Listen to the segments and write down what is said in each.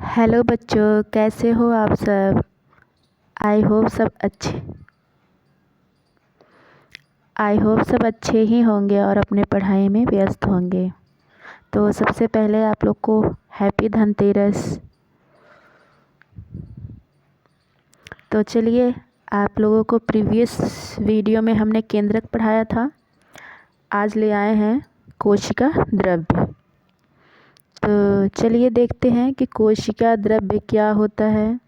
Hello बच्चों, कैसे हो आप सब। आई होप सब अच्छे ही होंगे और अपने पढ़ाई में व्यस्त होंगे। तो सबसे पहले आप लोग को हैप्पी धनतेरस। तो चलिए, आप लोगों को प्रीवियस वीडियो में हमने केंद्रक पढ़ाया था। आज ले आए हैं कोशिका द्रव्य। तो चलिए देखते हैं कि कोशिका द्रव्य क्या होता है,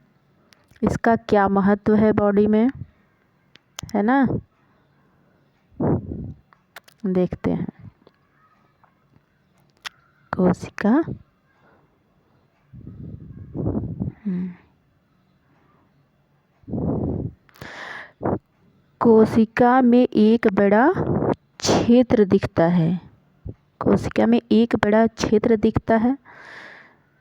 इसका क्या महत्व है बॉडी में, है ना। देखते हैं कोशिका। कोशिका में एक बड़ा क्षेत्र दिखता है। कोशिका में एक बड़ा क्षेत्र दिखता है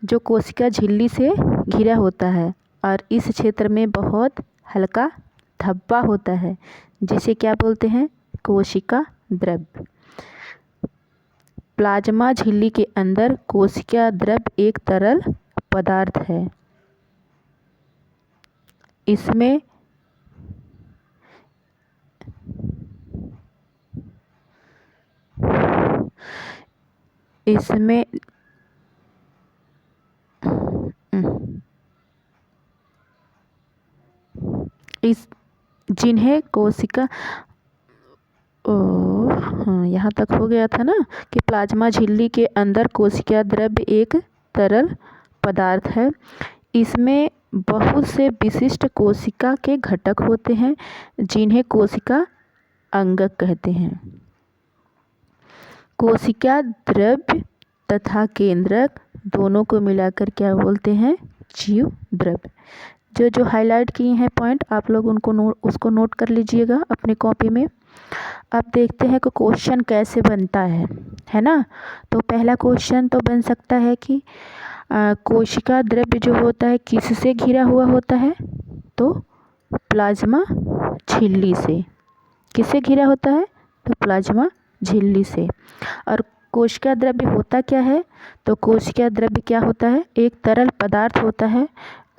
जो कोशिका झिल्ली से घिरा होता है और इस क्षेत्र में बहुत हल्का धब्बा होता है जिसे क्या बोलते हैं, कोशिका द्रव्य। प्लाज्मा झिल्ली के अंदर कोशिका द्रव्य एक तरल पदार्थ है। इसमें जिन्हें कोशिका हाँ, यहाँ तक हो गया था ना कि प्लाज्मा झिल्ली के अंदर कोशिका द्रव्य एक तरल पदार्थ है। इसमें बहुत से विशिष्ट कोशिका के घटक होते हैं जिन्हें कोशिका अंगक कहते हैं। कोशिका द्रव्य तथा केंद्रक दोनों को मिलाकर क्या बोलते हैं, जीव द्रव्य। जो हाईलाइट किए हैं पॉइंट, आप लोग उसको नोट कर लीजिएगा अपनी कॉपी में। अब देखते हैं कि क्वेश्चन कैसे बनता है ना। तो पहला क्वेश्चन तो बन सकता है कि कोशिका द्रव्य जो होता है किससे घिरा हुआ होता है, तो प्लाज्मा झिल्ली से। किससे घिरा होता है, तो प्लाज्मा झिल्ली से। और कोशिका द्रव्य होता क्या है, तो कोशिका द्रव्य क्या होता है, एक तरल पदार्थ होता है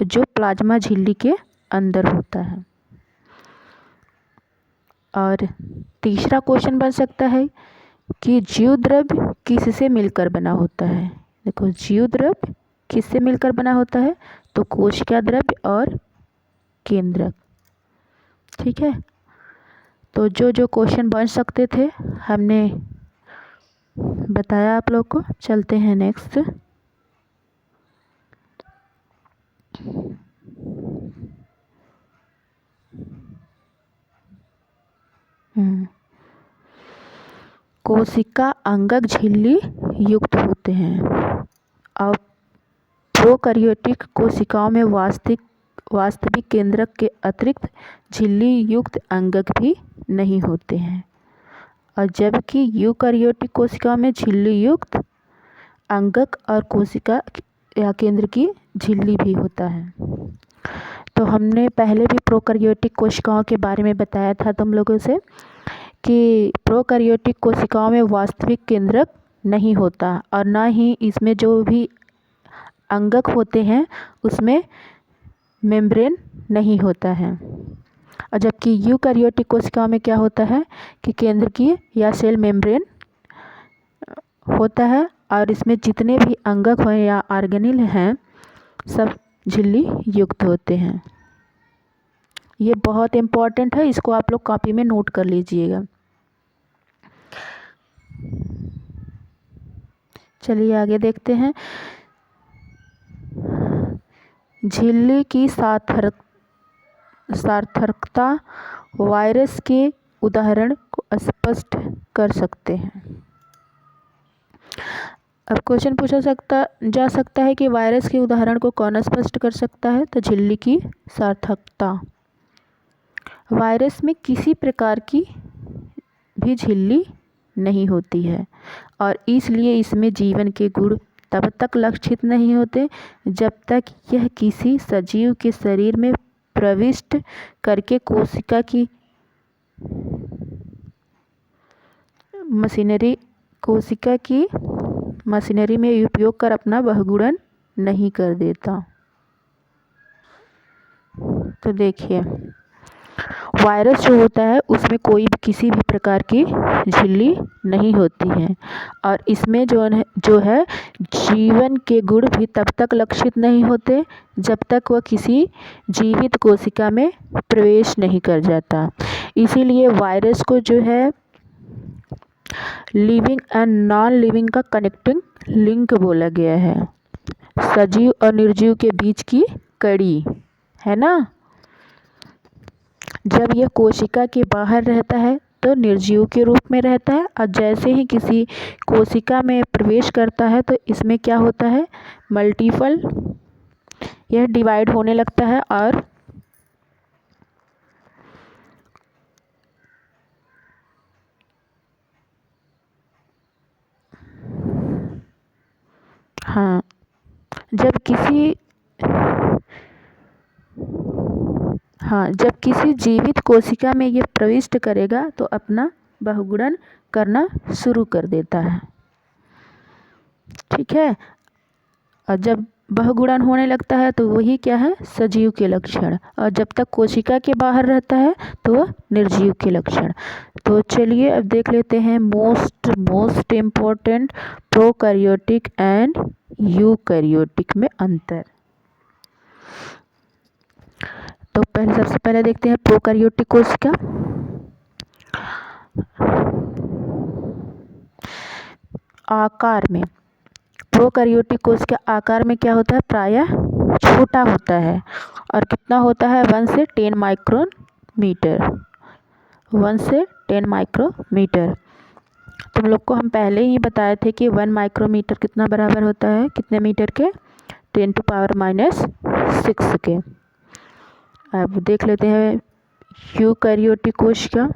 जो प्लाज्मा झिल्ली के अंदर होता है। और तीसरा क्वेश्चन बन सकता है कि जीव द्रव्य किससे मिलकर बना होता है। देखो, जीव द्रव्य किससे मिलकर बना होता है, तो कोशिका द्रव्य और केंद्रक। ठीक है, तो जो क्वेश्चन बन सकते थे हमने बताया आप लोग को। चलते हैं नेक्स्ट। कोशिका अंगक झिल्ली युक्त होते हैं और प्रोकैरियोटिक कोशिकाओं में वास्तविक केंद्रक के अतिरिक्त झिल्ली युक्त अंगक भी नहीं होते हैं, और जबकि यूकैरियोटिक कोशिकाओं में झिल्ली युक्त अंगक और कोशिका या केंद्र की झिल्ली भी होता है। तो हमने पहले भी प्रोकैरियोटिक कोशिकाओं के बारे में बताया था तुम लोगों से कि प्रोकैरियोटिक कोशिकाओं में वास्तविक केंद्रक नहीं होता और ना ही इसमें जो भी अंगक होते हैं उसमें मेम्ब्रेन नहीं होता है। और जबकि यूकैरियोटिक कोशिकाओं में क्या होता है कि केंद्र की या सेल मेम्ब्रेन होता है और इसमें जितने भी अंगक हैं या ऑर्गेनेल हैं सब झिल्ली युक्त होते हैं। ये बहुत इम्पोर्टेंट है, इसको आप लोग कॉपी में नोट कर लीजिएगा। चलिए आगे देखते हैं। झिल्ली की सार्थकता वायरस के उदाहरण को स्पष्ट कर सकते हैं। अब क्वेश्चन पूछा जा सकता है कि वायरस के उदाहरण को कौन स्पष्ट कर सकता है, तो झिल्ली की सार्थकता। वायरस में किसी प्रकार की भी झिल्ली नहीं होती है और इसलिए इसमें जीवन के गुण तब तक लक्षित नहीं होते जब तक यह किसी सजीव के शरीर में प्रविष्ट करके कोशिका की मशीनरी में उपयोग कर अपना बहुगुणन नहीं कर देता। तो देखिए, वायरस जो होता है उसमें कोई भी किसी भी प्रकार की झिल्ली नहीं होती है, और इसमें जो है जीवन के गुण भी तब तक लक्षित नहीं होते जब तक वह किसी जीवित कोशिका में प्रवेश नहीं कर जाता। इसीलिए वायरस को जो है लिविंग एंड नॉन लिविंग का कनेक्टिंग लिंक बोला गया है, सजीव और निर्जीव के बीच की कड़ी, है ना। जब यह कोशिका के बाहर रहता है तो निर्जीव के रूप में रहता है, और जैसे ही किसी कोशिका में प्रवेश करता है तो इसमें क्या होता है, मल्टीपल यह डिवाइड होने लगता है और हाँ, जब किसी जीवित कोशिका में ये प्रविष्ट करेगा तो अपना बहुगुणन करना शुरू कर देता है, ठीक है। और जब बहुगुणन होने लगता है तो वही क्या है, सजीव के लक्षण, और जब तक कोशिका के बाहर रहता है तो वह निर्जीव के लक्षण। तो चलिए अब देख लेते हैं most important prokaryotic and eukaryotic में अंतर। तो सबसे पहले देखते हैं प्रोकैरियोटिक कोशिका। आकार में प्रोकैरियोटिक कोशिका आकार में क्या होता है, प्रायः छोटा होता है, और कितना होता है, 1 से 10 माइक्रोमीटर, 1 से 10 माइक्रोमीटर। तुम लोग को हम पहले ही बताए थे कि 1 माइक्रोमीटर कितना बराबर होता है, कितने मीटर के, 10⁻⁻6 के। अब देख लेते हैं यूकैरियोटिक कोशिका।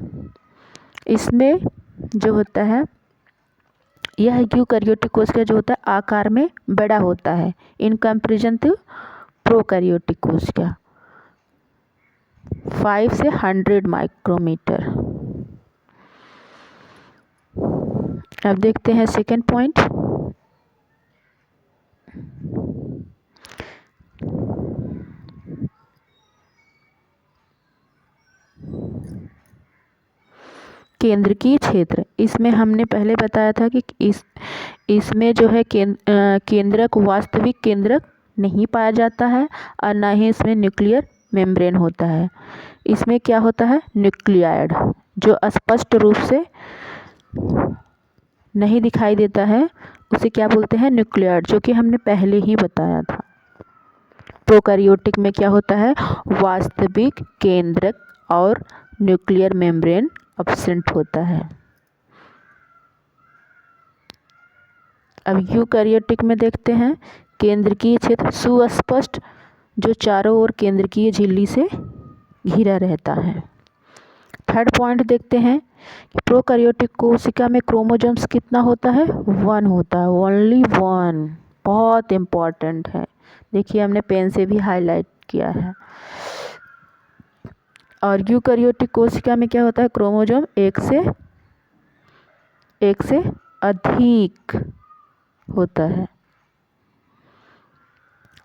इसमें जो होता है, यह यूकैरियोटिक कोशिका जो होता है आकार में बड़ा होता है इन कंपैरिजन टू प्रोकैरियोटिक कोशिका, 5 से 100 माइक्रोमीटर। अब देखते हैं सेकेंड पॉइंट। केंद्रकीय क्षेत्र, इसमें हमने पहले बताया था कि इसमें जो है केंद्रक वास्तविक केंद्रक नहीं पाया जाता है, और ना ही इसमें न्यूक्लियर मेम्ब्रेन होता है। इसमें क्या होता है, न्यूक्लियाइड जो स्पष्ट रूप से नहीं दिखाई देता है उसे क्या बोलते हैं, न्यूक्लियाइड, जो कि हमने पहले ही बताया था। प्रोकैरियोटिक में क्या होता है, वास्तविक केंद्रक और न्यूक्लियर मेम्ब्रेन एब्सेंट होता है। अब यूकैरियोटिक में देखते हैं केंद्रकीय क्षेत्र सुस्पष्ट, जो चारों ओर केंद्रकीय झिल्ली से घिरा रहता है। थर्ड पॉइंट देखते हैं कि प्रोकैरियोटिक कोशिका में क्रोमोसोम्स कितना होता है, 1 होता है, ओनली 1, बहुत इम्पॉर्टेंट है। देखिए हमने पेन से भी हाईलाइट किया है। और यूकैरियोटिक कोशिका में क्या होता है, क्रोमोसोम एक से अधिक होता है।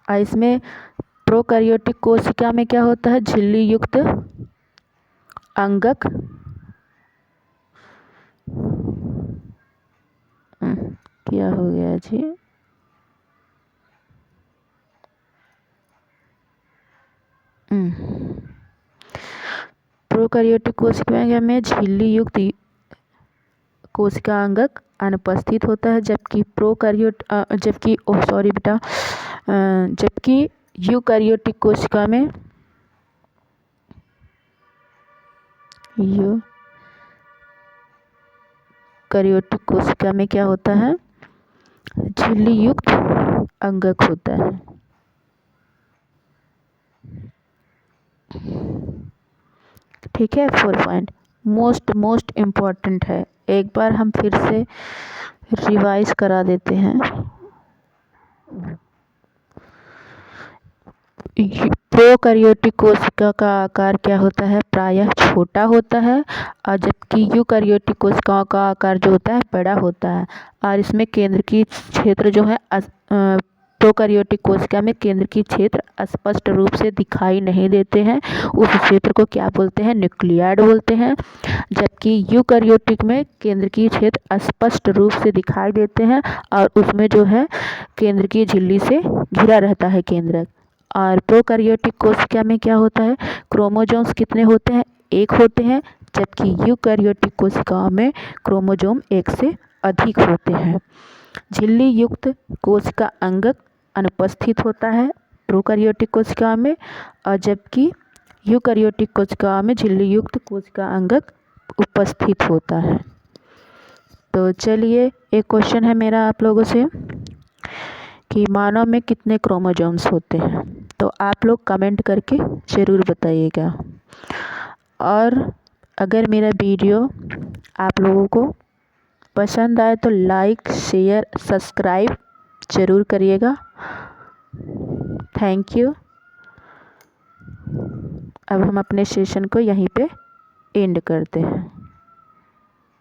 और इसमें प्रोकैरियोटिक कोशिका में क्या होता है, झिल्ली युक्त अंगक क्या हो गया जी, प्रोकैरियोटिक कोशिका में झिल्ली युक्त कोशिका अंगक अनुपस्थित होता है, जबकि यूकैरियोटिक कोशिका में क्या होता है, झिल्ली युक्त अंगक होता है। ठीक है, 4 पॉइंट मोस्ट इम्पॉर्टेंट है, एक बार हम फिर से रिवाइज करा देते हैं। प्रोकैरियोटिक कोशिका का आकार क्या होता है, प्रायः छोटा होता है, और जबकि यूकैरियोटिक कोशिकाओं का आकार जो होता है बड़ा होता है, और इसमें केंद्रकीय क्षेत्र जो है प्रोकैरियोटिक कोशिका में केंद्रकीय क्षेत्र स्पष्ट रूप से दिखाई नहीं देते हैं, उस क्षेत्र को क्या बोलते हैं? न्यूक्लियाइड बोलते हैं। जबकि यूकैरियोटिक में केंद्रकीय क्षेत्र स्पष्ट रूप से दिखाई देते हैं और उसमें जो है केंद्रकीय झिल्ली से घिरा रहता है केंद्रक। और प्रोकैरियोटिक कोशिका में क्या होता है? क्रोमोसोम्स कितने होते हैं? 1 होते हैं, जबकि यूकैरियोटिक कोशिकाओं में क्रोमोसोम 1 से अधिक होते हैं। झिल्ली युक्त कोशिका अंगक अनुपस्थित होता है प्रोकैरियोटिक कोशिका में, और जबकि यूकैरियोटिक कोशिका में झिल्ली युक्त कोशिका अंगक उपस्थित होता है। तो चलिए, एक क्वेश्चन है मेरा आप लोगों से कि मानव में कितने क्रोमोसोम्स होते हैं? तो आप लोग कमेंट करके ज़रूर बताइएगा। और अगर मेरा वीडियो आप लोगों को पसंद आए तो लाइक, शेयर, सब्सक्राइब ज़रूर करिएगा। Thank you. अब हम अपने सेशन को यहीं पे एंड करते हैं।